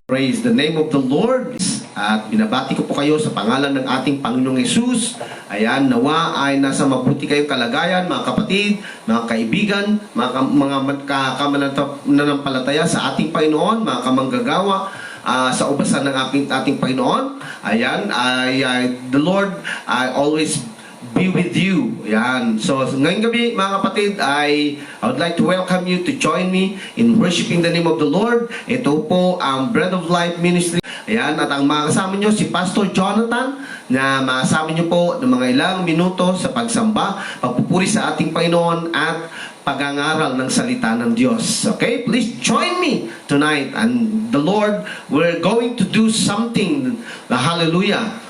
Praise the name of the Lord. At binabati ko po kayo sa pangalan ng ating Panginoong Hesus. Ayan, nawa ay nasa mabuti kayong kalagayan, mga kapatid, mga kaibigan, mga mananampalataya sa ating Panginoon, mga kamanggagawa sa ubasan ng ating Panginoon. Ayan, the Lord always be with you. Ayan. So, ngayong gabi, mga kapatid, I would like to welcome you to join me in worshiping the name of the Lord. Ito po ang Bread of Life Ministry. Ayan, at ang mga kasama nyo, si Pastor Jonathan, na makasama nyo po ng mga ilang minuto sa pagsamba, pagpupuri sa ating Panginoon, at pag-angaral ng salita ng Diyos. Okay? Please join me tonight. And the Lord, we're going to do something, hallelujah,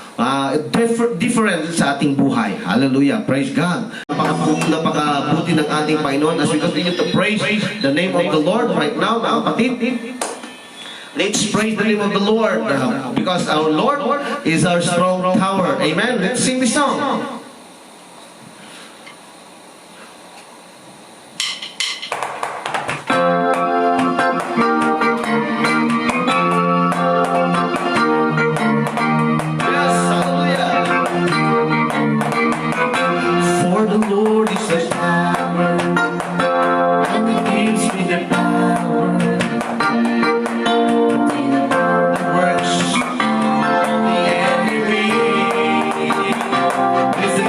different sa ating buhay. Hallelujah. Praise God. Napakabuti ng ating Panginoon as we continue to praise the name of the Lord right now, mga kapatid. Let's praise the name of the Lord because our Lord is our strong tower. Amen. Let's sing this song. Yes, hallelujah. For the Lord is a tower, and He gives me the power. Works the enemy. This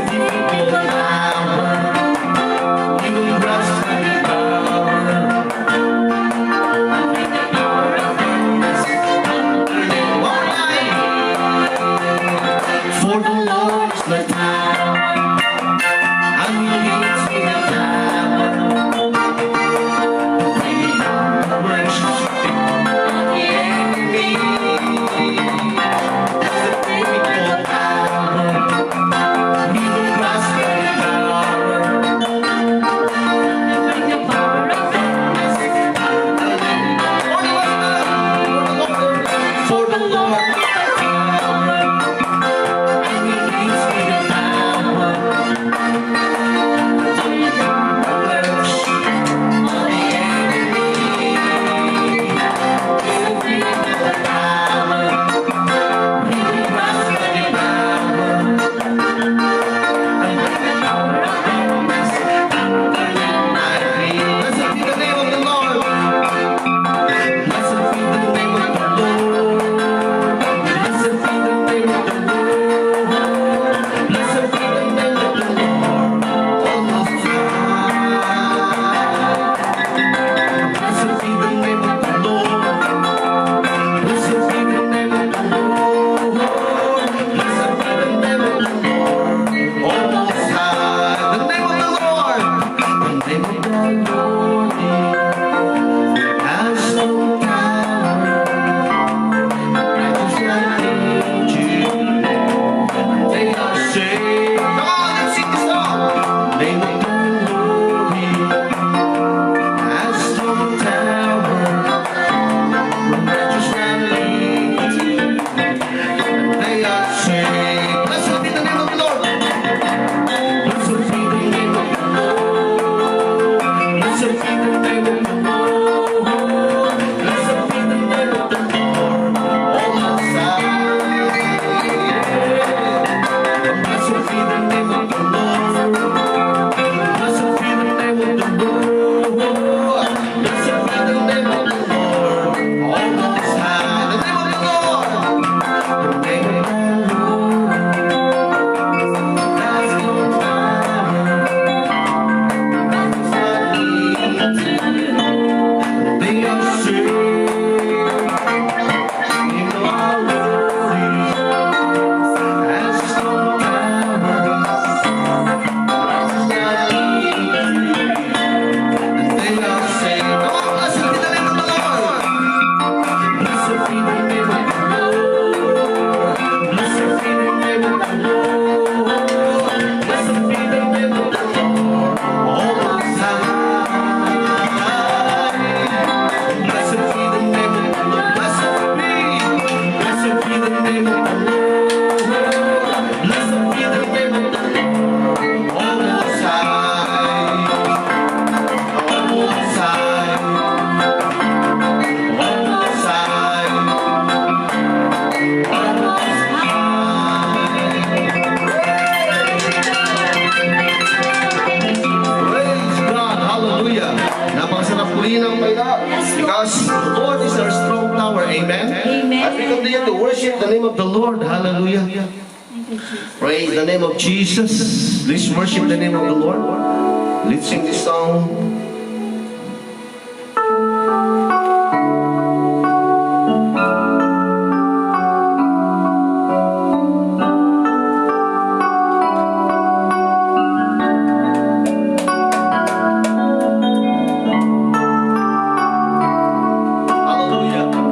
Praise the name of Jesus. Let's worship the name of the Lord. Let's sing this song. Hallelujah.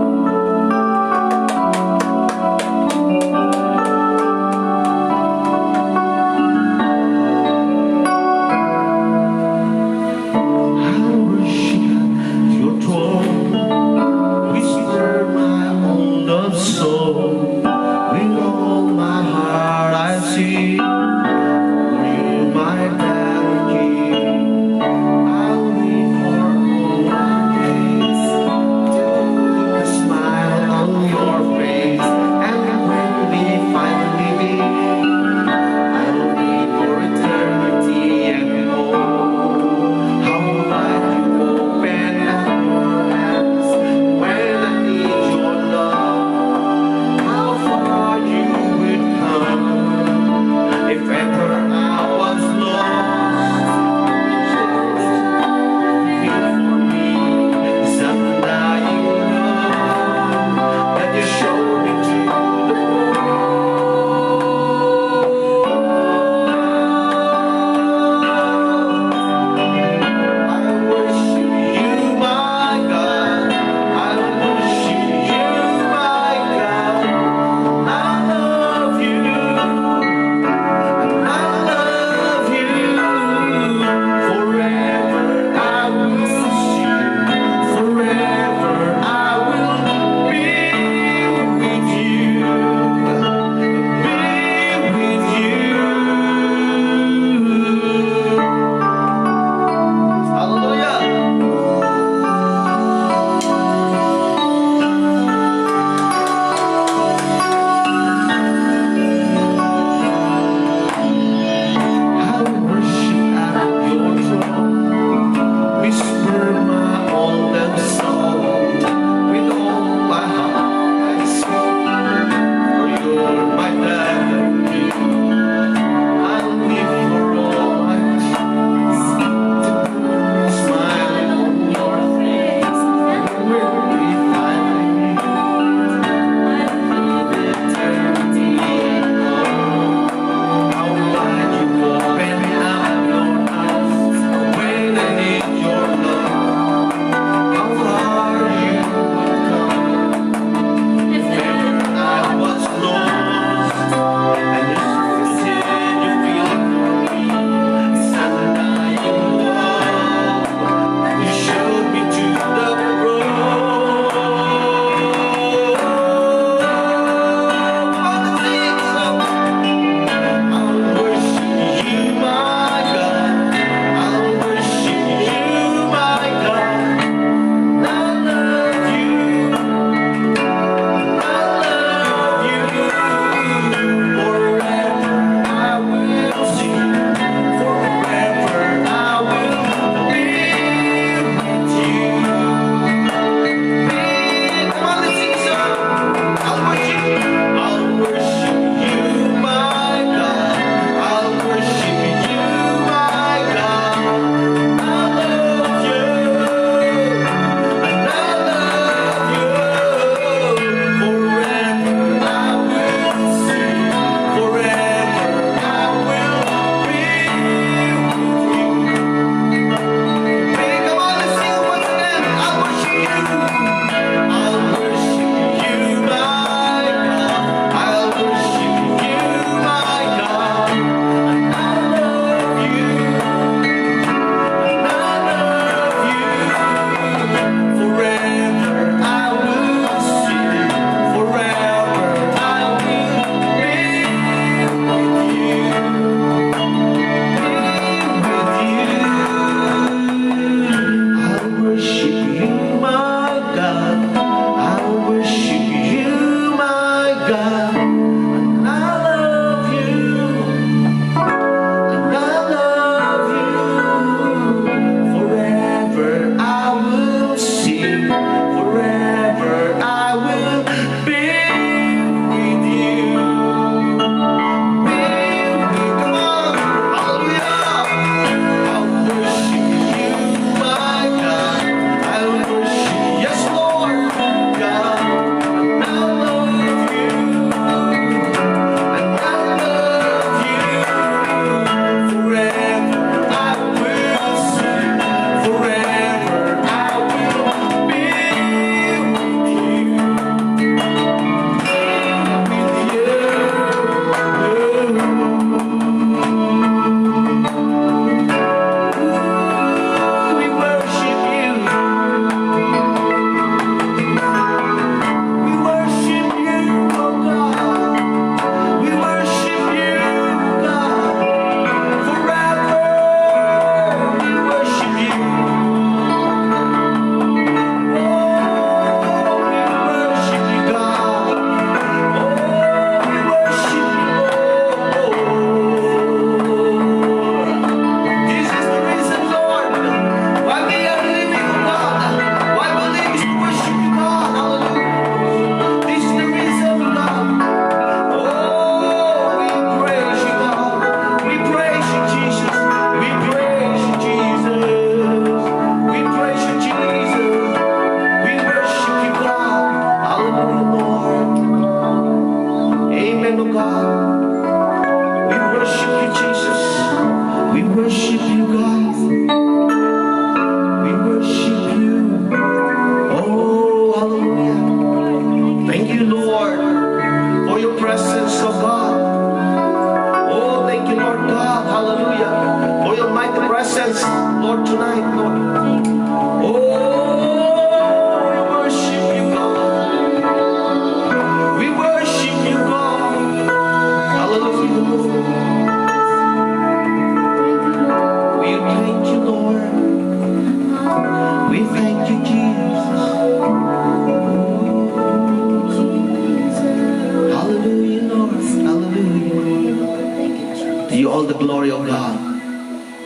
you all the glory of God.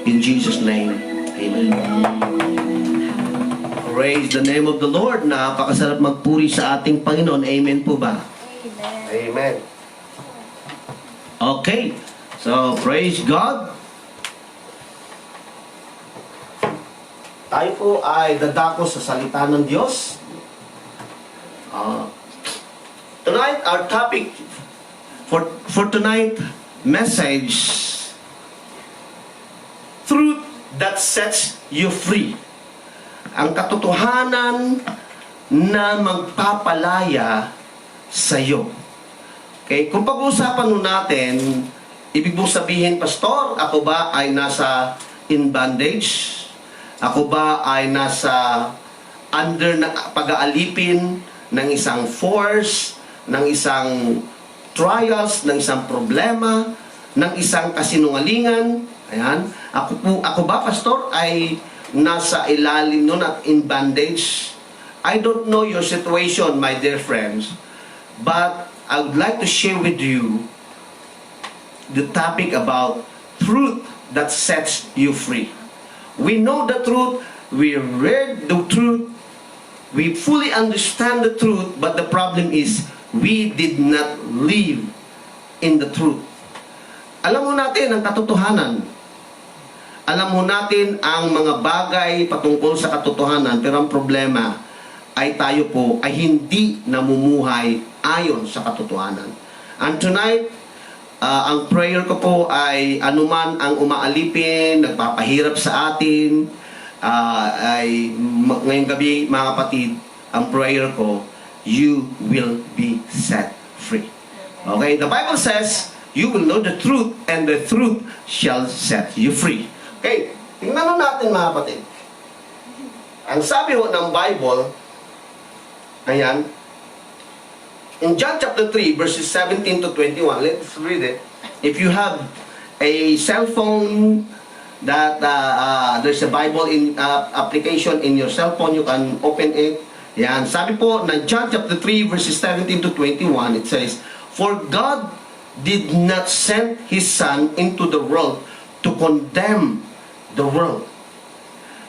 In Jesus' name, amen. Praise the name of the Lord. Napakasarap magpuri sa ating Panginoon. Amen po ba? Amen. Okay. So, praise God. Tayo po ay dadako sa salita ng Diyos. Tonight, our topic for tonight message, truth that sets you free. Ang katotohanan na magpapalaya sa iyo. Okay, kung pag-uusapan nun natin, ibig mong sabihin, Pastor, ako ba ay nasa in bondage? Ako ba ay nasa under na pag-aalipin ng isang force, ng isang trials, ng isang problema, ng isang kasinungalingan? Ayan. Ako ba, Pastor, ay nasa ilalim nun at in bondage? I don't know your situation, my dear friends, but I would like to share with you the topic about truth that sets you free. We know the truth, we read the truth, we fully understand the truth, but the problem is we did not live in the truth. Alam mo natin ang katotohanan. Alam mo natin ang mga bagay patungkol sa katotohanan, pero ang problema ay tayo po ay hindi namumuhay ayon sa katotohanan. And tonight, ang prayer ko po ay anuman ang umaalipin, nagpapahirap sa atin, ay ngayong gabi, mga kapatid, ang prayer ko, you will be set free. Okay? The Bible says, you will know the truth, and the truth shall set you free. Okay? Tingnan natin, mga kapatid. Ang sabi ho ng Bible, ayan, in John chapter 3, verses 17 to 21, let's read it. If you have a cell phone that there's a Bible in application in your cell phone, you can open it. Yan. Sabi po na John chapter 3, verses 17 to 21, it says, "For God did not send His Son into the world to condemn the world,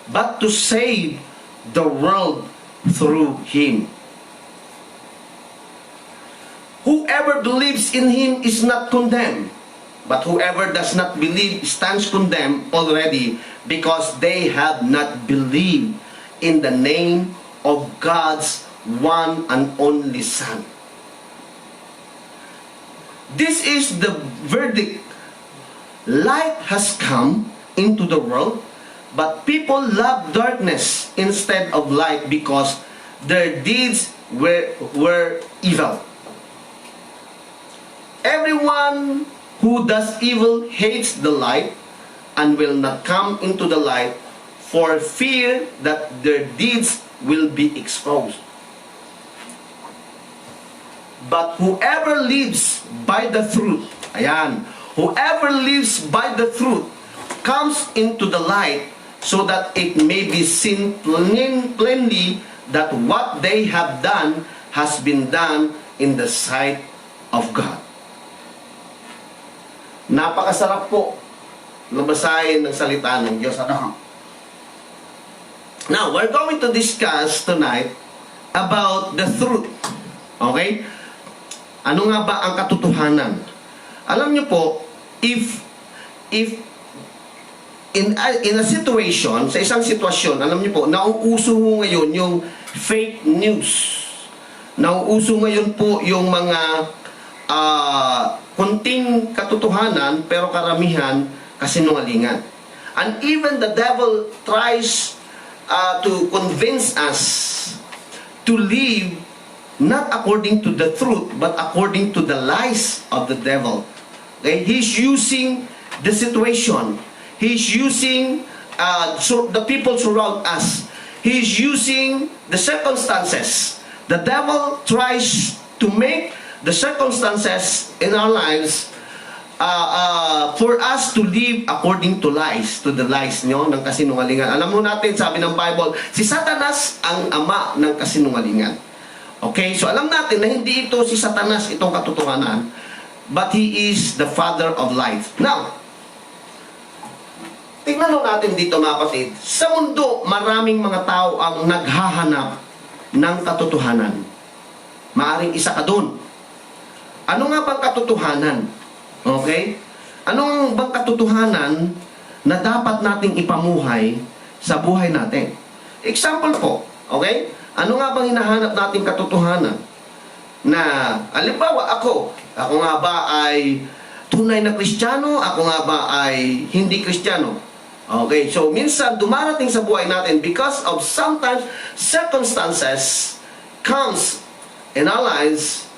but to save the world through Him. Whoever believes in Him is not condemned, but whoever does not believe stands condemned already, because they have not believed in the name of God's one and only Son." This is the verdict. Light has come into the world, but people love darkness instead of light because their deeds were evil. Everyone who does evil hates the light and will not come into the light for fear that their deeds will be exposed. But whoever lives by the truth, ayan, whoever lives by the truth comes into the light, so that it may be seen plainly that what they have done has been done in the sight of God. Napakasarap po nabasahin ng salita ng Diyos. Now, we're going to discuss tonight about the truth. Okay? Ano nga ba ang katotohanan? Alam niyo po, if in a situation, sa isang sitwasyon, alam niyo po, nauuso ngayon yung fake news. Nauuso ngayon po yung mga kunting katotohanan, pero karamihan kasinungalingan. And even the devil tries to convince us to live not according to the truth, but according to the lies of the devil. Okay? He's using the situation. He's using the people surround us. He's using the circumstances. The devil tries to make the circumstances in our lives for us to live according to lies, to the lies nyo ng kasinungalingan. Alam mo natin, sabi ng Bible, si Satanas ang ama ng kasinungalingan. Okay, so alam natin na hindi ito si Satanas itong katotohanan, but he is the father of lies. Now, tingnan natin dito mga kapatid. Sa mundo, maraming mga tao ang naghahanap ng katotohanan. Maaring isa ka doon. Ano nga bang katotohanan? Okay? Anong bang katotohanan na dapat nating ipamuhay sa buhay natin? Example po, okay? Ano nga bang hinahanap nating katotohanan? Na, halimbawa ako nga ba ay tunay na Kristiyano? Ako nga ba ay hindi Kristiyano? Okay, so minsan dumarating sa buhay natin because of sometimes circumstances comes in our lives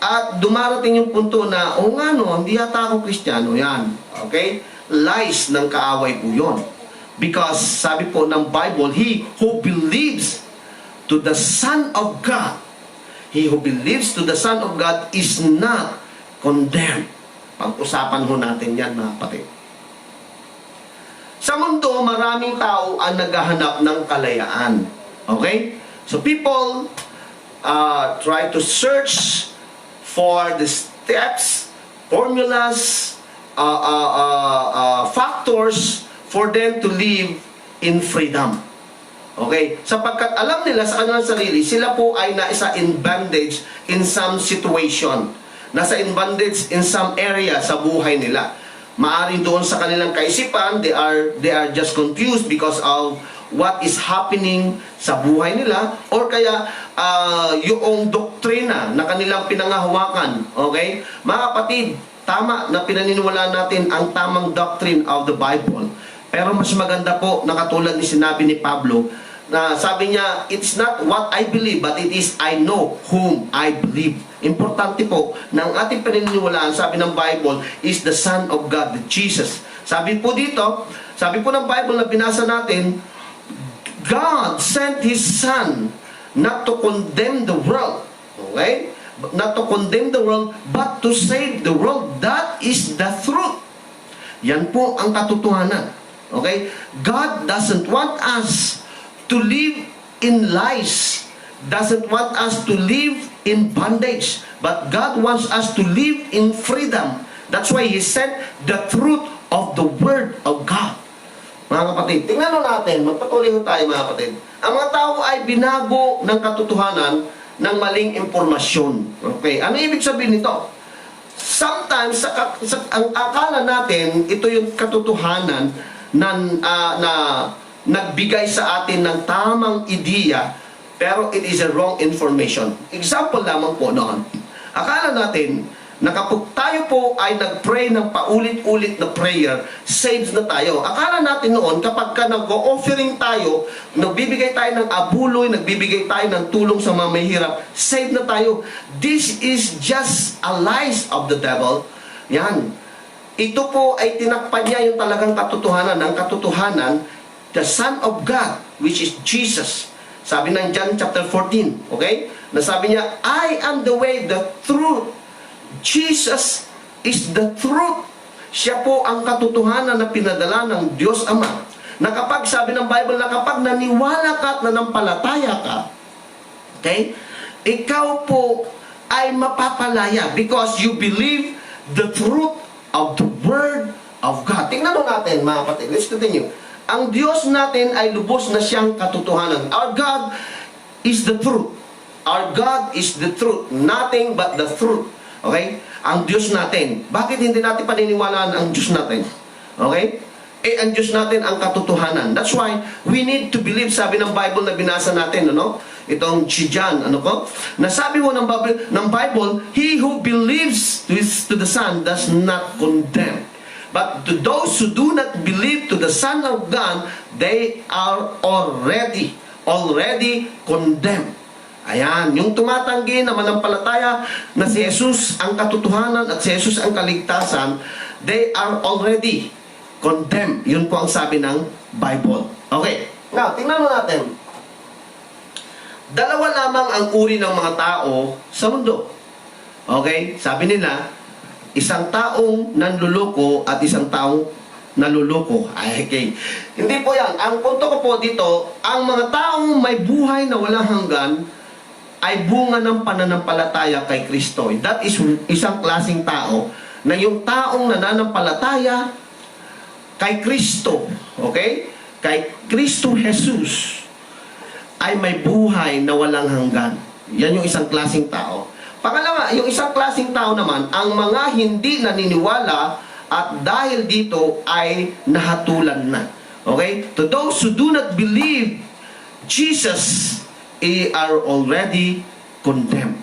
at dumarating yung punto na, o nga no, hindi yata ako Kristiyano, yan. Okay? Lies ng kaaway po yun. Because sabi po ng Bible, he who believes to the Son of God, he who believes to the Son of God is not condemned. Pag-usapan ho natin yan, mga kapatid. Sa mundo, maraming tao ang naghahanap ng kalayaan. Okay? So people try to search for the steps, formulas, factors for them to live in freedom. Okay? Sapagkat alam nila sa kanilang sarili, sila po ay naisa in bondage in some situation. Nasa in bondage in some area sa buhay nila. Maaring doon sa kanilang kaisipan, they are just confused because of what is happening sa buhay nila, or kaya yung doktrina na kanilang pinangahawakan. Okay? Mga kapatid, tama na pinaniniwalaan natin ang tamang doctrine of the Bible. Pero mas maganda po na katulad ni sinabi ni Pablo, na sabi niya, it's not what I believe, but it is I know whom I believe. Importante po na ang ating pinaniniwalaan, sabi ng Bible, is the Son of God, the Jesus. Sabi po dito, sabi po ng Bible na binasa natin, God sent His Son not to condemn the world. Okay? Not to condemn the world, but to save the world. That is the truth. Yan po ang katotohanan. Okay? God doesn't want us to live in lies, doesn't want us to live in bondage, but God wants us to live in freedom. That's why He sent the truth of the Word of God. Mga kapatid, tingnan natin, magpatuloy tayo mga kapatid. Ang mga tao ay binago ng katotohanan ng maling impormasyon. Okay, ano ibig sabihin nito? Sometimes, ang akala natin, ito yung katotohanan na nagbigay sa atin ng tamang ideya, pero it is a wrong information. Example lamang po noon. Akala natin na kapag tayo po ay nag-pray ng paulit-ulit na prayer, saved na tayo. Akala natin noon, kapag ka nag-offering tayo, nagbibigay tayo ng abuloy, nagbibigay tayo ng tulong sa mga mahirap, saved na tayo. This is just a lies of the devil. Yan. Ito po ay tinakpan niya yung talagang katotohanan. Ang katotohanan, the Son of God, which is Jesus. Sabi ng John chapter 14, okay? Nasabi niya, I am the way, the truth. Jesus is the truth. Siya po ang katotohanan na pinadala ng Diyos Ama. Na kapag, sabi ng Bible, na kapag naniwala ka at nanampalataya ka, okay? Ikaw po ay mapapalaya because you believe the truth of the Word of God. Tingnan natin, mga kapatid. Let's continue. Ang Diyos natin ay lubos na siyang katotohanan. Our God is the truth. Our God is the truth. Nothing but the truth. Okay? Ang Diyos natin. Bakit hindi natin paniniwalaan ang Diyos natin? Okay? Ang Diyos natin ang katotohanan. That's why we need to believe, sabi ng Bible na binasa natin, ano? Itong si John, ano ko? Nasabi mo ng Bible, he who believes to the Son does not condemn. But to those who do not believe to the Son of God, they are already condemned. Ayan, yung tumatanggi na manampalataya na si Jesus ang katotohanan at si Jesus ang kaligtasan, they are already condemned. Yun po ang sabi ng Bible. Okay, now, tingnan mo natin. Dalawa lamang ang uri ng mga tao sa mundo. Okay, sabi nila, isang taong nanluloko at isang taong naluloko. Okay. Hindi po yan. Ang punto ko po dito, ang mga taong may buhay na walang hanggan ay bunga ng pananampalataya kay Kristo. That is isang klaseng tao na yung taong nananampalataya kay Kristo, okay? Kay Kristo Jesus ay may buhay na walang hanggan. Yan yung isang klaseng tao. Pangalawa, yung isang klaseng tao naman, ang mga hindi naniniwala at dahil dito ay nahatulan na. Okay? To those who do not believe Jesus are already condemned.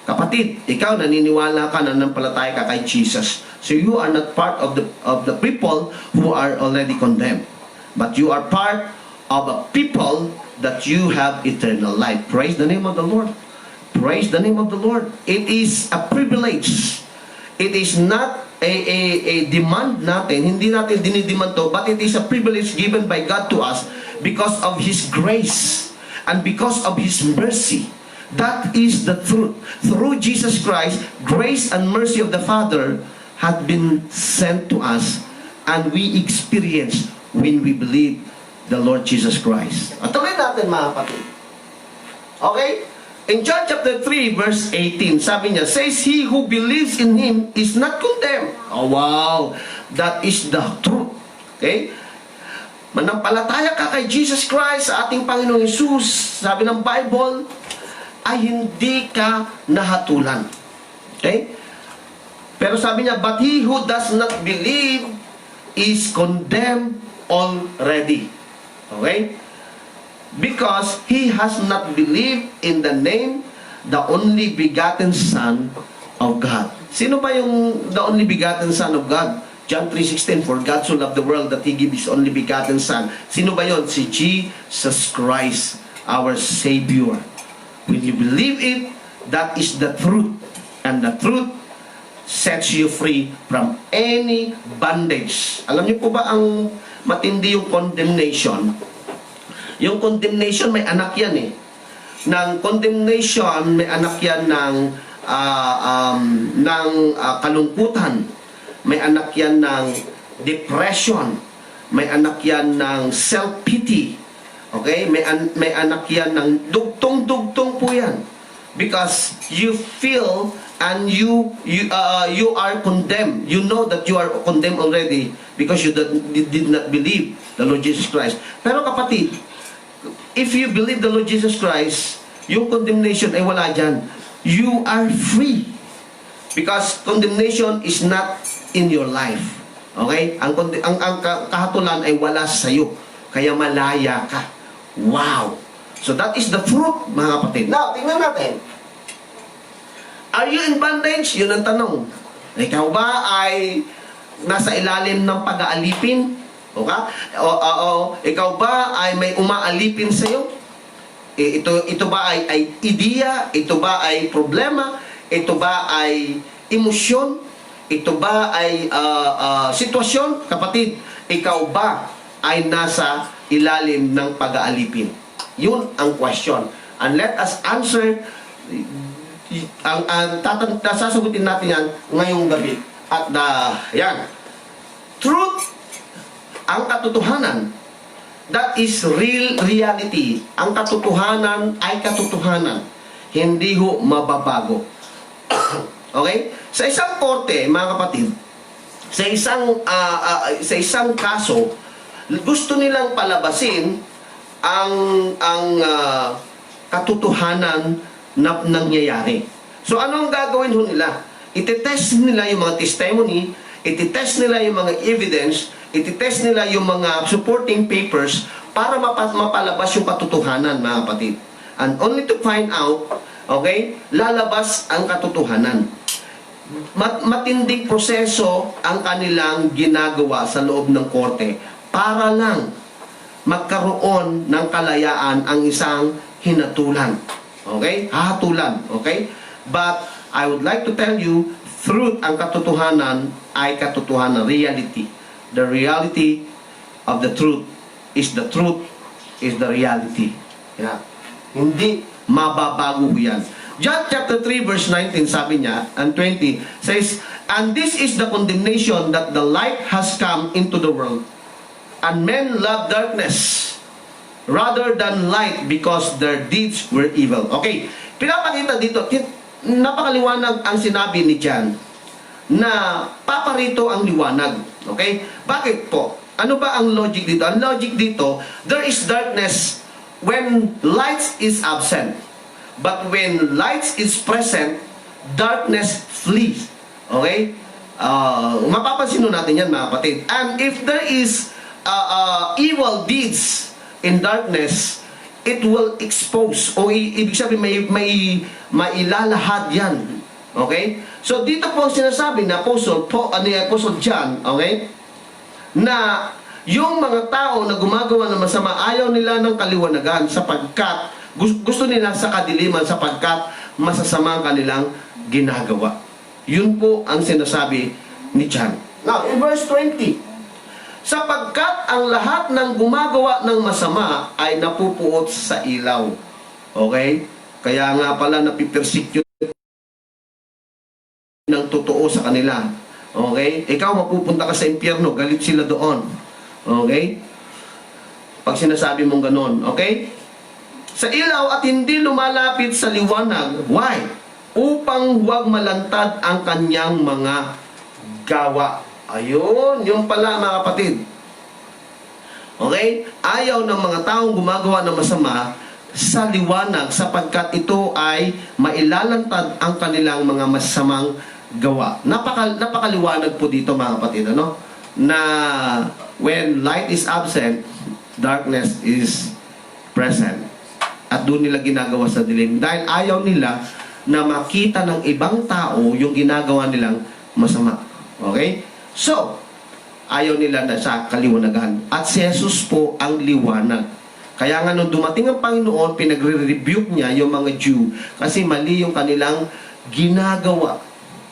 Kapatid, ikaw naniniwala ka, nanampalataya ka kay Jesus. So you are not part of the people who are already condemned. But you are part of a people that you have eternal life. Praise the name of the Lord. Praise the name of the Lord. It is a privilege. It is not a demand natin. Hindi natin dinidemand to, but it is a privilege given by God to us because of His grace and because of His mercy. That is the truth. Through Jesus Christ, grace and mercy of the Father had been sent to us, and we experience when we believe the Lord Jesus Christ. At tuloy natin mga kapatid. Okay? In John chapter 3 verse 18, sabi niya, says, he who believes in Him is not condemned. Oh wow! That is the truth. Okay? Manampalataya ka kay Jesus Christ, sa ating Panginoong Jesus, sabi ng Bible, ay hindi ka nahatulan. Okay? Pero sabi niya, but he who does not believe is condemned already. Okay? Because he has not believed in the name, the only begotten Son of God. Sino ba yung the only begotten Son of God? John 3:16, for God so loved the world that He gave His only begotten Son. Sino ba yon? Si Jesus Christ, our Savior. When you believe it, that is the truth. And the truth sets you free from any bondage. Alam niyo po ba ang matindi yung condemnation? Yung condemnation, may anak yan eh. Ng condemnation, may anak yan ng kalungkutan. May anak yan ng depression. May anak yan ng self-pity. Okay? May anak yan ng dugtong-dugtong po yan. Because you feel and you are condemned. You know that you are condemned already because you did not believe the Lord Jesus Christ. Pero kapatid, if you believe the Lord Jesus Christ, yung condemnation ay wala dyan. You are free. Because condemnation is not in your life. Okay? Ang kahatulan ay wala sa iyo. Kaya malaya ka. Wow! So that is the truth, mga kapatid. Now, tingnan natin. Are you in bondage? Yun ang tanong. Ikaw ba ay nasa ilalim ng pag-aalipin? Okay? Ikaw ba ay may umaalipin sa iyo? Ito ba ay ideya? Ito ba ay problema? Ito ba ay emosyon? Ito ba ay sitwasyon? Kapatid, ikaw ba ay nasa ilalim ng pag-aalipin? Yun ang question. And let us answer, sasagutin natin yan ngayong gabi. At yan. Truth, ang katotohanan, that is real reality. Ang katotohanan ay katotohanan. Hindi ho mababago. Okay? Sa isang korte, mga kapatid, sa isang kaso, gusto nilang palabasin ang katotohanan na nangyayari. So ano ang gagawin ho nila? Itetest nila yung mga testimony, itetest nila yung mga evidence, itetest nila yung mga supporting papers para mapalabas yung katotohanan, mga kapatid. And only to find out, okay, lalabas ang katotohanan. Matinding proseso ang kanilang ginagawa sa loob ng korte para lang magkaroon ng kalayaan ang isang hinatulan. Okay? Hahatulan. Okay? But I would like to tell you, truth, ang katotohanan ay katotohanan, reality. The reality of the truth is the reality. Yeah. Hindi mababago yan. John chapter 3 verse 19 sabi niya, and 20 says, and this is the condemnation that the light has come into the world, and men love darkness rather than light because their deeds were evil. Okay, pinapakita dito, napakaliwanag ang sinabi ni John. na paparito ang liwanag. Okay? Bakit po? Ano ba ang logic dito? Ang logic dito, there is darkness when light is absent. But when light is present, darkness flees. Okay? Mapapansin natin yan, mga kapatid. And if there is evil deeds in darkness, it will expose. O ibig sabihin, may mailalahad yan. Okay? So dito po ang sinasabi na Apostle John, okay? Na yung mga tao na gumagawa ng masama, ayaw nila ng kaliwanagan sapagkat gusto nila sa kadiliman sapagkat masasama ang kanilang ginagawa. Yun po ang sinasabi ni John. Now, in verse 20, sapagkat ang lahat ng gumagawa ng masama ay napupuot sa ilaw. Okay? Kaya nga pala napipersecute ng totoo sa kanila. Okay? Ikaw mapupunta ka sa impyerno, galit sila doon. Okay? Pag sinasabi mong ganon. Okay? Sa ilaw at hindi lumalapit sa liwanag. Why? Upang huwag malantad ang kanyang mga gawa. Ayun, yung pala mga kapatid. Okay? Ayaw ng mga taong gumagawa ng masama sa liwanag sapagkat ito ay mailalantad ang kanilang mga masamang gawa. Napakaliwanag po dito mga kapatid, ano? Na when light is absent, darkness is present. At doon nila ginagawa sa dilim. Dahil ayaw nila na makita ng ibang tao yung ginagawa nilang masama. Okay? So, ayaw nila na sa kaliwanagan. At si Jesus po ang liwanag. Kaya nga nung dumating ang Panginoon, pinagre-rebuke niya yung mga Jew kasi mali yung kanilang ginagawa.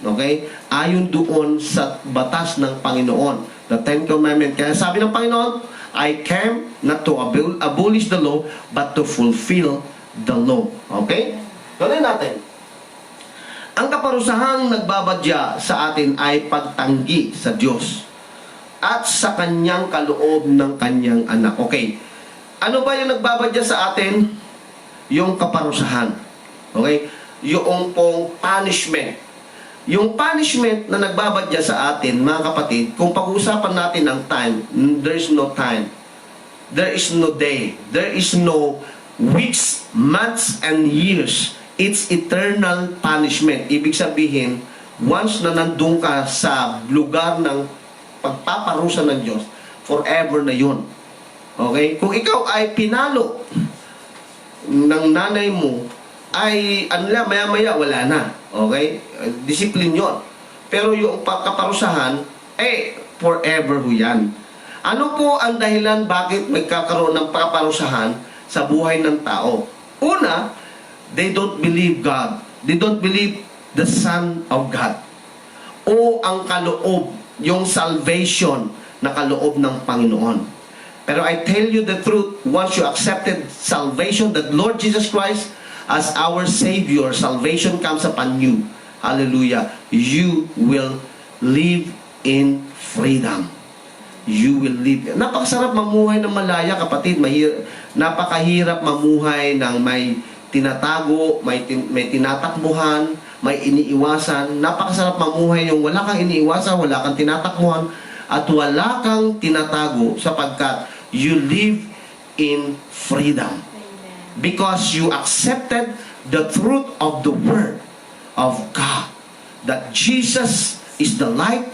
Okay? Ayon doon sa batas ng Panginoon. The Ten Commandments. Kaya sabi ng Panginoon, I came not to abolish the law, but to fulfill the law. Okay? Tuloy natin. Ang kaparusahang nagbabadya sa atin ay pagtanggi sa Diyos at sa kanyang kaloob ng kanyang anak. Okay. Ano ba yung nagbabadya sa atin? Yung kaparusahan. Okay? Yung pong punishment. Yung punishment na nagbabadya sa atin, mga kapatid, kung pag-uusapan natin ang time, there is no time. There is no day. There is no weeks, months, and years. It's eternal punishment. Ibig sabihin, once na nandun ka sa lugar ng pagpaparusa ng Diyos, forever na yun. Okay? Kung ikaw ay pinalo ng nanay mo, ay maya-maya wala na. Okay? Discipline yun. Pero yung pagkaparusahan, forever ho yan. Ano po ang dahilan bakit magkakaroon ng pagkaparusahan sa buhay ng tao? Una, they don't believe God. They don't believe the Son of God. O ang kaloob, yung salvation na kaloob ng Panginoon. Pero I tell you the truth, once you accepted salvation, that Lord Jesus Christ as our Savior, salvation comes upon you. Hallelujah. You will live in freedom. You will live. Napakasarap mamuhay ng malaya, kapatid. Napakahirap mamuhay ng may tinatago, may tinatakbuhan, may iniiwasan. Napakasarap mamuhay yung wala kang iniiwasan, wala kang tinatakbuhan, at wala kang tinatago sapagkat you live in freedom. Because you accepted the truth of the Word of God. That Jesus is the light,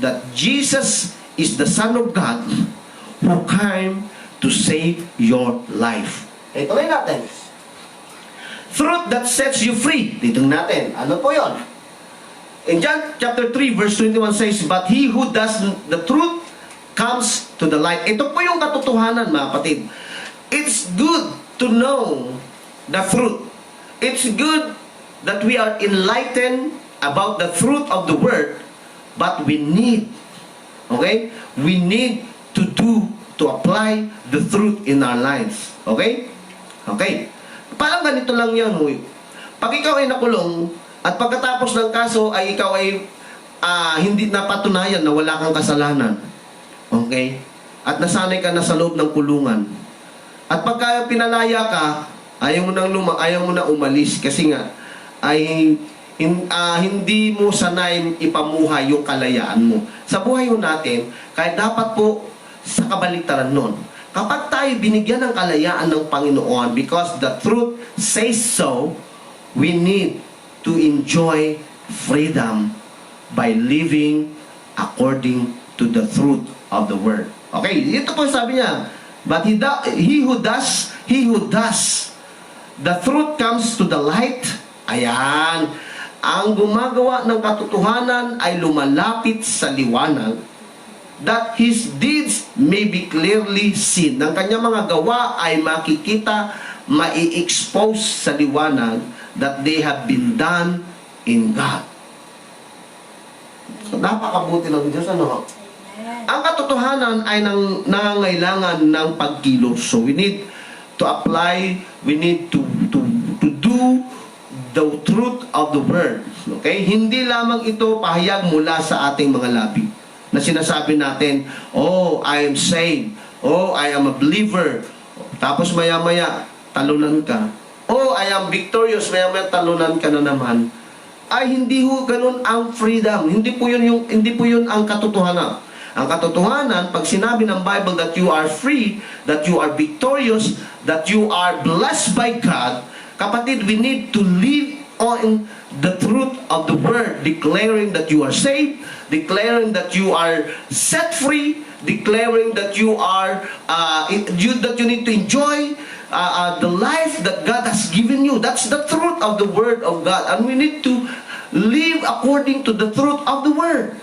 that Jesus is the Son of God who came to save your life. Ito rin natin. Truth that sets you free. Dito natin. Ano po yon? In John chapter 3 verse 21 says, but he who does the truth comes to the light. Ito po yung katotohanan, mga kapatid. It's good to know the truth. It's good that we are enlightened about the truth of the Word, but we need, okay? We need to apply the truth in our lives. Okay? Okay. Parang ganito lang yan, huy. Pag ikaw ay nakulong, at pagkatapos ng kaso ay ikaw ay hindi napatunayan na wala kang kasalanan. Okay? At nasanay ka na sa loob ng kulungan. At pagka pinalaya ka, ayaw mo na umalis kasi nga ay hindi mo sanay ipamuhay yung kalayaan mo. Sa buhay ho natin, kahit dapat po sa kabaliktaran nun, kapag tayo binigyan ng kalayaan ng Panginoon, because the truth says so, we need to enjoy freedom by living according to the truth of the Word. Okay, ito po sabi niya, but he who does, the truth comes to the light. Ayan, ang gumagawa ng katotohanan ay lumalapit sa liwanag, that his deeds may be clearly seen. Ang kanyang mga gawa ay makikita, mai-expose sa liwanag, that they have been done in God. So, napakabuti ng Diyos, ano? Ang katotohanan ay nangangailangan ng pagkilos. So, we need to apply, we need to do the truth of the Word. Okay? Hindi lamang ito pahayag mula sa ating mga labi na sinasabi natin, oh, I am saved. Oh, I am a believer. Tapos maya-maya, talunan ka. Oh, I am victorious. Maya-maya, talunan ka na naman. Ay, hindi ho ganun ang freedom. Hindi po yun ang katotohanan. Ang katotohanan, pag sinabi ng Bible that you are free, that you are victorious, that you are blessed by God, kapatid, we need to live on the truth of the Word, declaring that you are saved, declaring that you are set free, declaring that you are that you need to enjoy the life that God has given you. That's the truth of the Word of God, and we need to live according to the truth of the Word.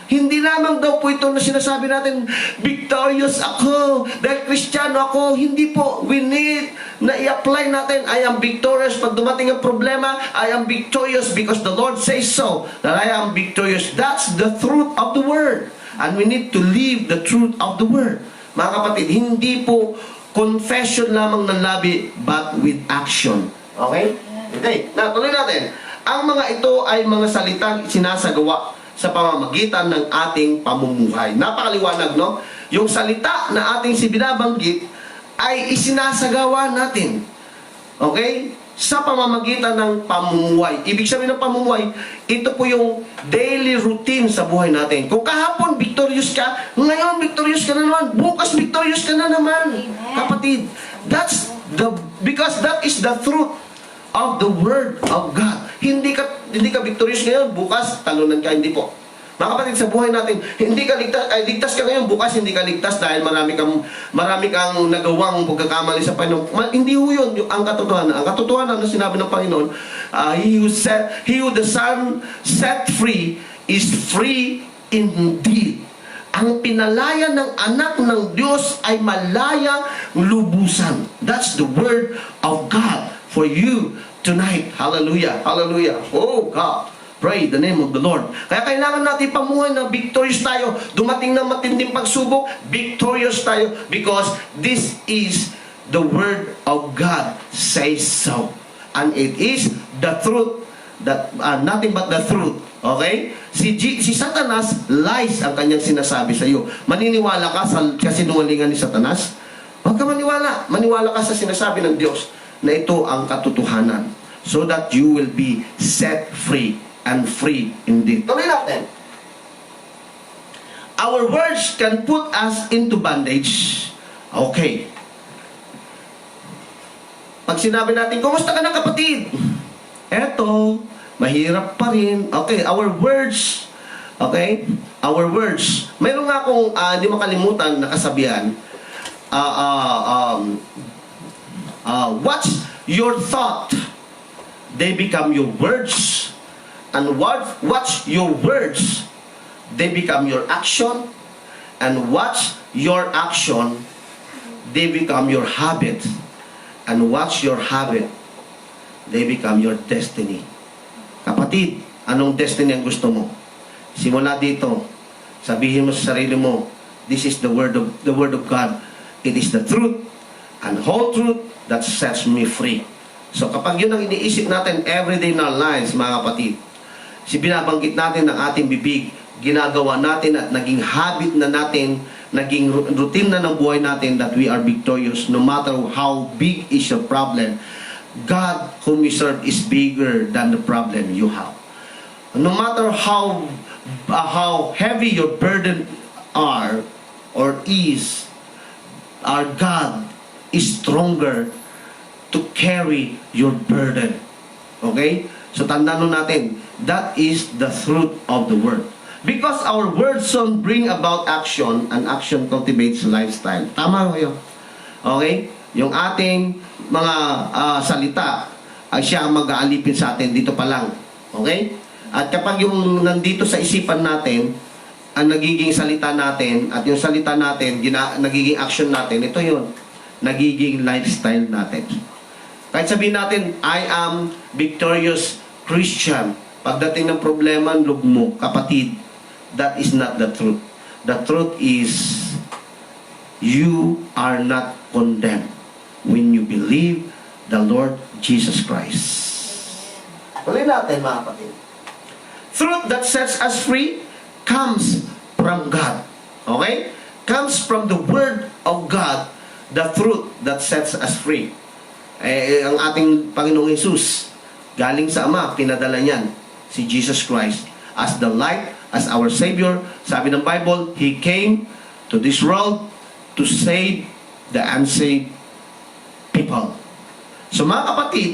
Hindi lamang daw po ito na sinasabi natin, victorious ako, dahil Kristiyano ako. Hindi po. We need na i-apply natin, I am victorious. Pag dumating ang problema, I am victorious because the Lord says so, that I am victorious. That's the truth of the Word. And we need to live the truth of the Word. Mga kapatid, hindi po confession lamang ng labi, but with action. Okay? Okay. Na, tuloy natin. Ang mga ito ay mga salitang sinasagawa sa pamamagitan ng ating pamumuhay. Napakaliwanag, no? Yung salita na ating binabanggit ay isinasagawa natin. Okay? Sa pamamagitan ng pamumuhay. Ibig sabihin ng pamumuhay, ito po yung daily routine sa buhay natin. Kung kahapon victorious ka, ngayon victorious ka na naman, bukas victorious ka na naman. Amen. Kapatid, because that is the truth of the Word of God. Hindi ka victorious ngayon, bukas talunan ka, hindi po. Mga kapatid, sa buhay natin, hindi ka ligtas ka ngayon, bukas hindi ka ligtas dahil marami kang nagawang pagkakamali sa Panginoon. Hindi ho yun ang katotohanan. Ang katotohanan na sinabi ng Panginoon, he who the Son set free is free indeed. Ang pinalaya ng anak ng Diyos ay malaya lubusan. That's the Word of God for you tonight. Hallelujah. Hallelujah. Oh God. Pray the name of the Lord. Kaya kailangan natin pamuhay na victorious tayo. Dumating na matinding pagsubok, victorious tayo because this is the Word of God says so. And it is the truth, that nothing but the truth. Okay? Si Satanas, lies ang kanyang sinasabi sa iyo. Maniniwala ka sa kasinungalingan ni Satanas? Huwag ka maniwala. Maniwala ka sa sinasabi ng Diyos na ito ang katotohanan, so that you will be set free and free indeed. Tuloy natin. Our words can put us into bondage. Okay. Pag sinabi natin, kumusta ka na kapatid? Eto, mahirap pa rin. Okay, our words. Okay? Our words. Mayroon nga akong, hindi makalimutan na kasabihan, what's your thought? They become your words. And what's your words? They become your action. And what's your action? They become your habit. And what's your habit? They become your destiny. Kapatid, anong destiny ang gusto mo? Simula dito, sabihin mo sa sarili mo, this is the word of God. It is the truth and whole truth that sets me free. So kapag yun ang iniisip natin everyday in our lives, mga kapatid, binabanggit natin ng ating bibig, ginagawa natin at naging habit na natin, naging routine na ng buhay natin that we are victorious no matter how big is your problem. God whom you serve is bigger than the problem you have. No matter how heavy your burden are or is, our God is stronger to carry your burden. Okay? So tandaan natin, that is the truth of the word. Because our words don't bring about action, and action cultivates lifestyle. Tama ba yun? Okay? Yung ating mga salita ay siya ang mag-aalipin sa atin dito pa lang. Okay? At kapag yung nandito sa isipan natin, ang nagiging salita natin, at yung salita natin, nagiging action natin, ito yun, nagiging lifestyle natin. Kahit sabihin natin, I am victorious Christian. Pagdating ng problema, lugmo, kapatid, that is not the truth. The truth is, you are not condemned when you believe the Lord Jesus Christ. Tuloy natin, mga kapatid. Truth that sets us free comes from God. Okay? Comes from the Word of God, the truth that sets us free. Ang ating Panginoong Jesus, galing sa Ama, pinadala niyan si Jesus Christ as the light, as our Savior. Sabi ng Bible, He came to this world to save the unsaved people. So mga kapatid,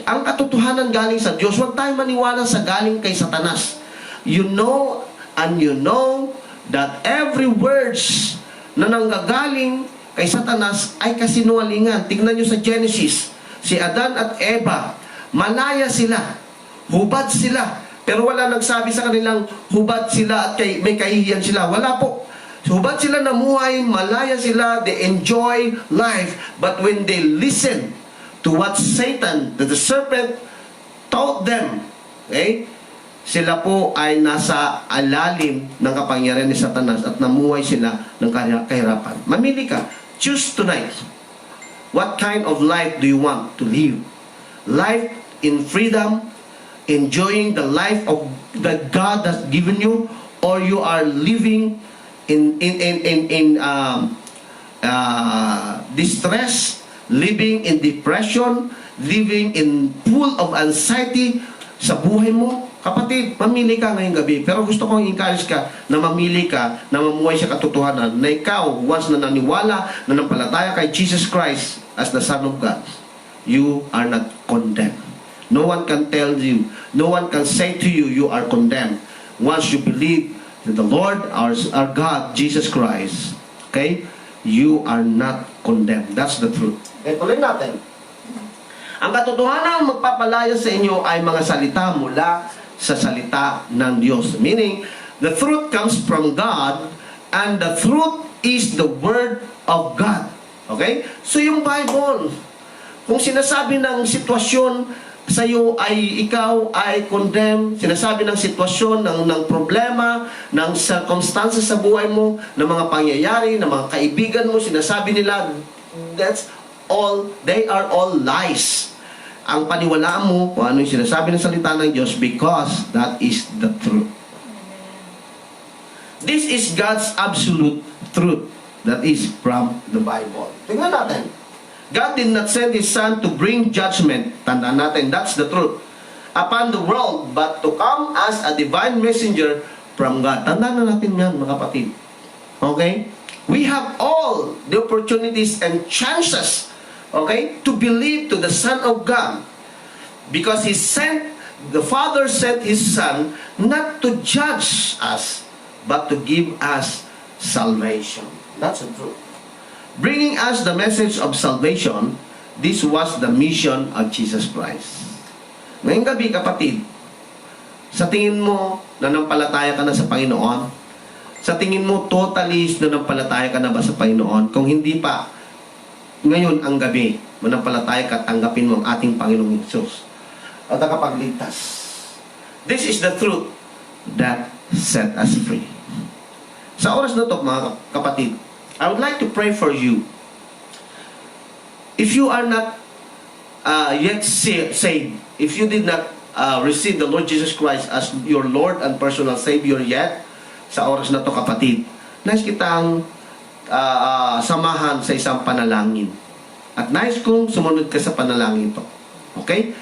ang katotohanan galing sa Diyos, huwag tayong maniwala sa galing kay Satanas. You know and you know that every words na nanggagaling kay Satanas ay kasinungalingan. Tingnan nyo sa Genesis, si Adan at Eva, malaya sila, hubad sila, pero wala nagsabi sa kanilang hubad sila at may kahihiyan sila. Wala po. Hubad sila namuhay, malaya sila, they enjoy life. But when they listen to what Satan, the serpent, taught them, okay, sila po ay nasa alalim ng kapangyarihan ni Satanas at namuhay sila ng kahirapan. Mamili ka. Choose tonight. What kind of life do you want to live? Life in freedom, enjoying the life of that God has given you, or you are living in distress, living in depression, living in full of anxiety sa buhay mo. Kapatid, mamili ka ngayong gabi. Pero gusto kong encourage ka na mamili ka na mamuhay sa katotohanan na ikaw, once na naniwala, na nampalataya kay Jesus Christ as the Son of God, you are not condemned. No one can tell you, no one can say to you, you are condemned. Once you believe that the Lord, our God, Jesus Christ, okay, you are not condemned. That's the truth. Okay, tuloy natin. Ang katotohanan ang magpapalaya sa inyo ay mga salita mula sa salita ng Diyos. Meaning, the truth comes from God, and the truth is the Word of God. Okay? So yung Bible, kung sinasabi ng sitwasyon sa iyo ay ikaw ay condemned, sinasabi ng sitwasyon, ng problema, ng circumstances sa buhay mo, ng mga pangyayari, ng mga kaibigan mo, sinasabi nila, that's all, they are all lies. Ang paniwalaan mo kung ano yung sinasabi ng salita ng Diyos, because that is the truth. This is God's absolute truth that is from the Bible. Tingnan natin. God did not send His Son to bring judgment. Tandaan natin, that's the truth, upon the world, but to come as a divine messenger from God. Tandaan na natin yan, mga kapatid. Okay? We have all the opportunities and chances, okay, to believe to the Son of God. Because the Father sent His Son not to judge us, but to give us salvation. That's the truth. Bringing us the message of salvation, this was the mission of Jesus Christ. Ngayong gabi, kapatid, sa tingin mo, nanampalataya ka na sa Panginoon? Sa tingin mo, totally nanampalataya ka na ba sa Panginoon? Kung hindi pa, ngayon ang gabi, manampalataya ka, tanggapin mo ang ating Panginoong Jesus at nakapagligtas. This is the truth that set us free. Sa oras na ito, mga kapatid, I would like to pray for you. If you are not yet saved, if you did not receive the Lord Jesus Christ as your Lord and personal Savior yet, sa oras na ito, kapatid, nais kitang samahan sa isang panalangin. At nais kong sumunod ka sa panalangin ito. Okay?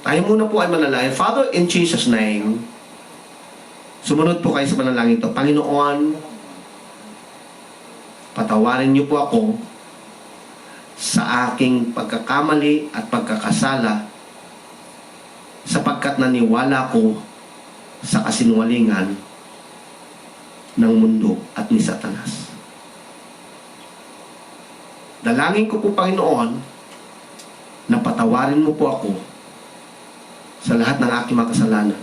Tayo muna po ay manalangin. Father, in Jesus' name, sumunod po kayo sa panalangin ito. Panginoon, patawarin niyo po ako sa aking pagkakamali at pagkakasala sapagkat naniwala ko sa kasinungalingan ng mundo at ni Satanas. Dalangin ko po, Panginoon, na patawarin mo po ako sa lahat ng aking mga kasalanan.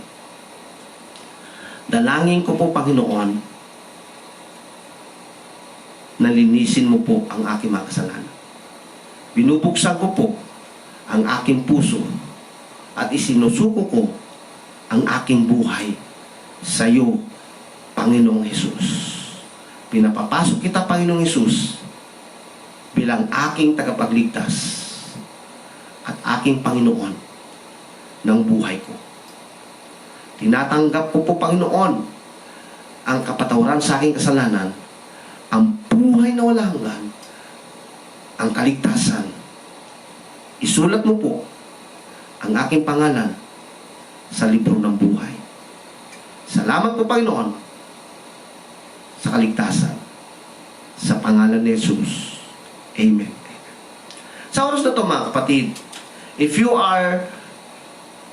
Dalangin ko po, Panginoon, na linisin mo po ang aking mga kasalanan. Binubuksan ko po ang aking puso at isinusuko ko ang aking buhay sa iyo, Panginoong Hesus. Pinapapasok kita, Panginoong Hesus, bilang aking tagapagligtas at aking Panginoon ng buhay ko. Tinatanggap ko po, Panginoon, ang kapatawaran sa aking kasalanan, ang buhay na walang hanggan, ang kaligtasan. Isulat mo po ang aking pangalan sa libro ng buhay. Salamat po, Panginoon, sa kaligtasan. Sa pangalan ni Jesus. Amen. Sa oras na ito, mga kapatid, if you are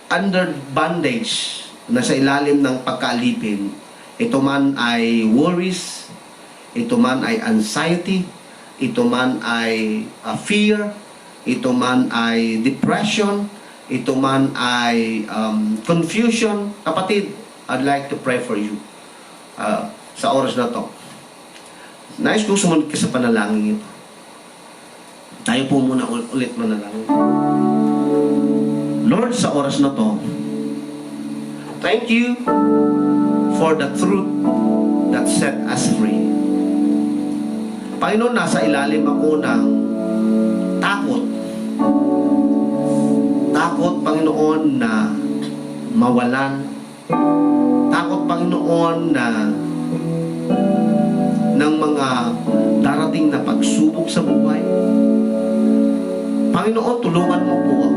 under bondage, nasa ilalim ng pagkaalipin, ito man ay worries, ito man ay anxiety, ito man ay fear, ito man ay depression, ito man ay confusion, kapatid, I'd like to pray for you sa oras na to. Nais kong sumunod ka sa panalangin ito. Tayo po muna ulit manalangin. Lord, sa oras na to, thank you for the truth that set us free. Panginoon, nasa ilalim ako ng takot. Takot, Panginoon, na mawalan. Takot, Panginoon, na ng mga darating na pagsubok sa buhay. Panginoon, tulungan mo po ako.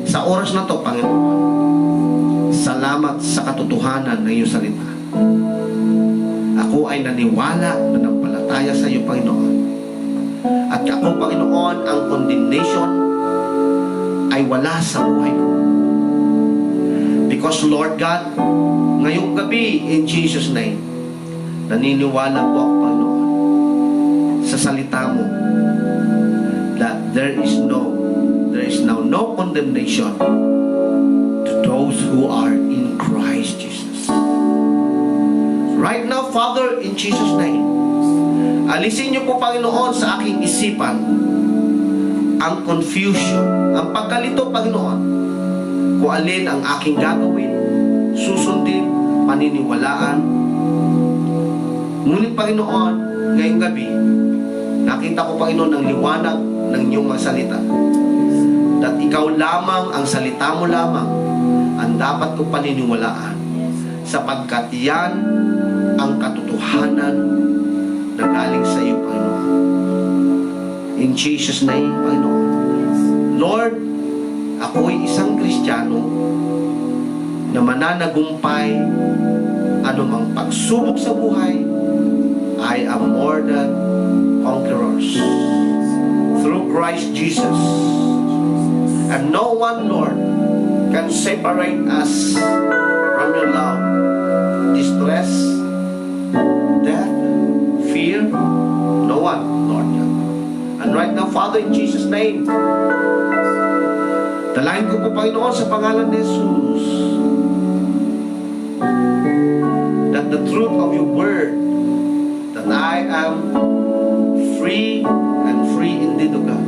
Sa oras na to, Panginoon, salamat sa katotohanan ng iyong salita. Ako ay naniwala na nampalataya sa iyo, Panginoon. At ako, Panginoon, ang condemnation ay wala sa buhay ko. Because, Lord God, ngayong gabi, in Jesus' name, naniniwala po ako, Panginoon, sa salita mo, that there is now no condemnation to those who are in Christ Jesus. Right now, Father, in Jesus' name, alisin niyo po, Panginoon, sa aking isipan ang confusion, ang pagkalito, Panginoon, kung alin ang aking gagawin, susundin, paniniwalaan. Ngunit, Panginoon, ngayong gabi, nakita ko, Panginoon, ang liwanag ng iyong mga salita. That ikaw lamang, ang salita mo lamang, ang dapat ko paniniwalaan. Sapagkat yan ang katotohanan na galing sa iyo, Panginoon. In Jesus' name, Panginoon. Lord, ako ay isang Kristiyano na mananagumpay anumang pagsubok sa buhay. I am more than conquerors through Christ Jesus. And no one, Lord, can separate us from your love. Distress, death, fear, no one, Lord. And right now, Father, in Jesus' name, dalangin ko po, Panginoon, sa pangalan ni Jesus, that the truth of your word, that I am free and free indeed, O God.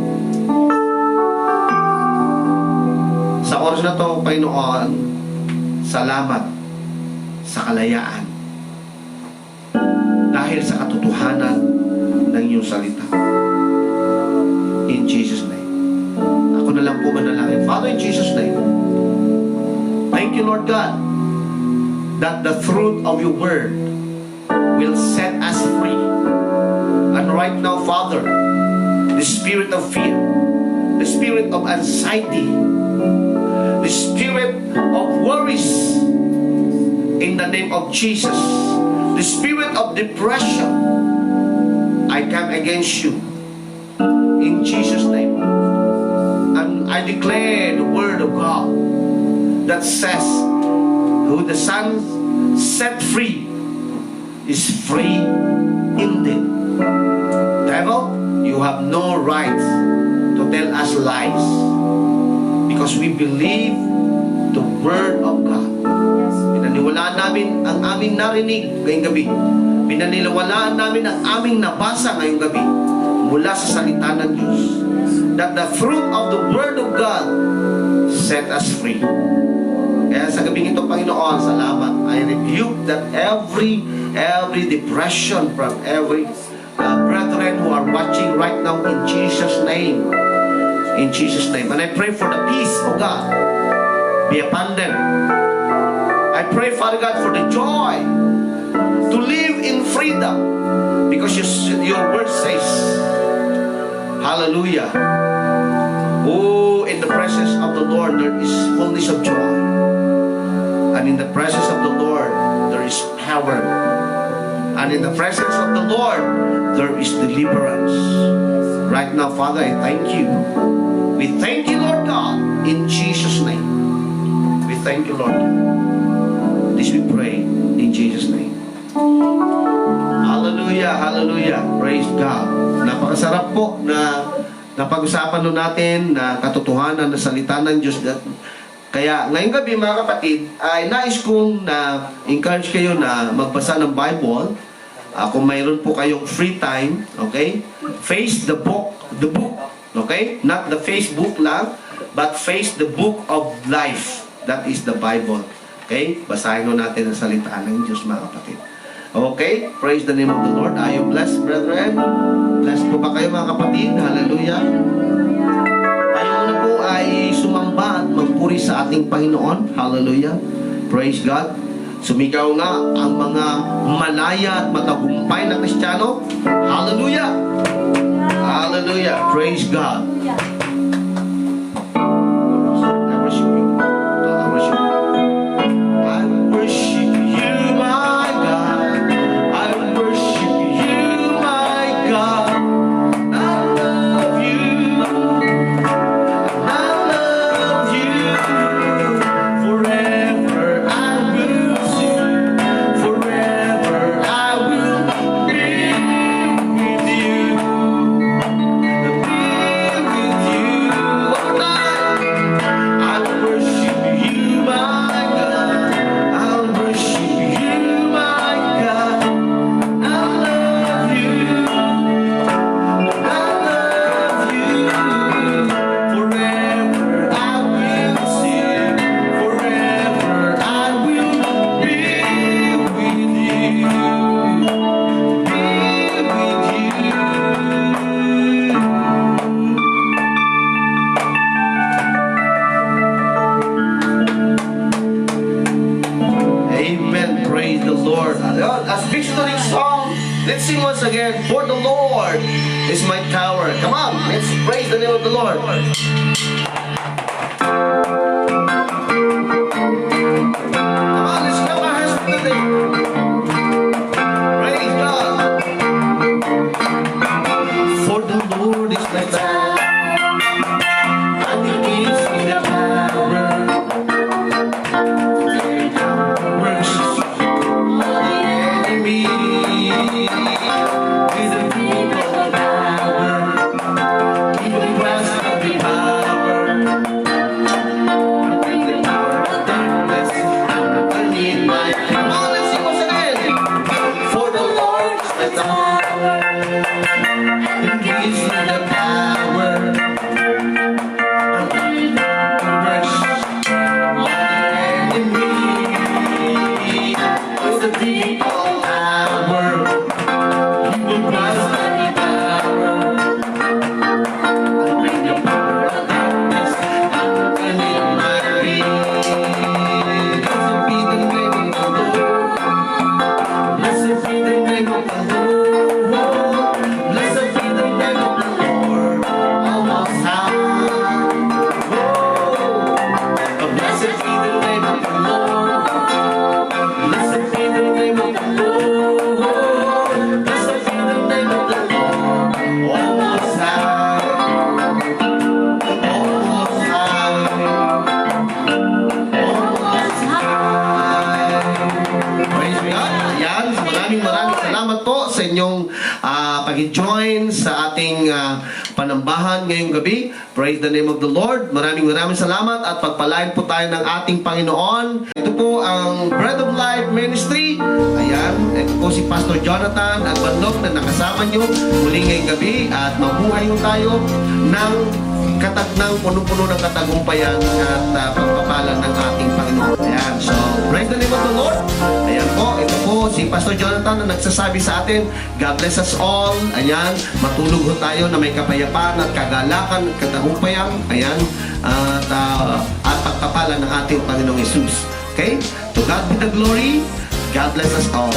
Sa oras na to, Panginoon, salamat sa kalayaan dahil sa katotohanan ng iyong salita. In Jesus' name. Ako na lang po manalangin. Father, in Jesus' name, thank you, Lord God, that the truth of your word will set us free. And right now, Father, the spirit of fear, the spirit of anxiety, the spirit of worries, in the name of Jesus. The spirit of depression, I come against you in Jesus' name. And I declare the word of God that says, who the Son set free is free indeed. Devil, you have no right to tell us lies, because we believe the word of God. Pinaniwalaan namin ang aming narinig ngayong gabi. Pinaniwalaan namin ang aming nabasa ngayong gabi mula sa salita ng Diyos, that the fruit of the word of God set us free. Kaya sa gabing ito, Panginoon, salamat. I rebuke that every depression from every brethren who are watching right now in Jesus' name. In Jesus' name. And I pray for the peace of God be upon them. I pray, Father God, for the joy to live in freedom, because your word says, hallelujah, oh, in the presence of the Lord there is fullness of joy, and in the presence of the Lord there is power, and in the presence of the Lord there is deliverance. Right now, Father, I thank you. We thank you, Lord God, in Jesus' name. We thank you, Lord. This we pray in Jesus' name. Hallelujah, hallelujah. Praise God. Napakasarap po na napag-usapan nun natin na katotohanan na salita ng Diyos. Kaya ngayong gabi, mga kapatid, ay nais kong na encourage kayo na magbasa ng Bible. Kung mayroon po kayong free time, okay? Face the book, okay? Not the Facebook lang, but face the book of life. That is the Bible. Okay? Basahin natin ang salita ng Diyos, mga kapatid. Okay? Praise the name of the Lord. Are you blessed, brethren? Blessed po ba kayo, mga kapatid? Hallelujah. Tayo muna po ay sumamba at magpuri sa ating Panginoon. Hallelujah. Praise God. Sumigaw nga ang mga malaya at matagumpay na Kristiyano. Hallelujah. Hallelujah. Praise God. Let's sing once again. For the Lord is my tower. Come on, let's praise the name of the Lord. Come on, let's clap our hands for the Lord. Praise God. For the Lord is my tower, and He gives me the power to tear down the works of the enemy. Blessed be the name of the Lord, our Most High. Praise God. Ayan, maraming salamat po sa inyong pag-join sa ating panambahan ngayong gabi. Praise the name of the Lord. Maraming salamat at pagpalain po tayo ng ating Panginoon. Ito po ang Bread of Life Ministry. Ayan, ito po si Pastor Jonathan at Banlog na nakasama nyo muli ngayong gabi at mabuhay po tayo ng katagnang punong-puno ng katagumpayan at pagpapalan ng ating Panginoon. Ayan, so praise the name of the Lord. Ayan po, ito po si Pastor Jonathan na nagsasabi sa atin, God bless us all. Ayan, matulog ho tayo na may kapayapaan at kagalakan at katagumpayan. Ayan, at pagpapalan ng ating Panginoong Jesus. Okay? To God be the glory. God bless us all.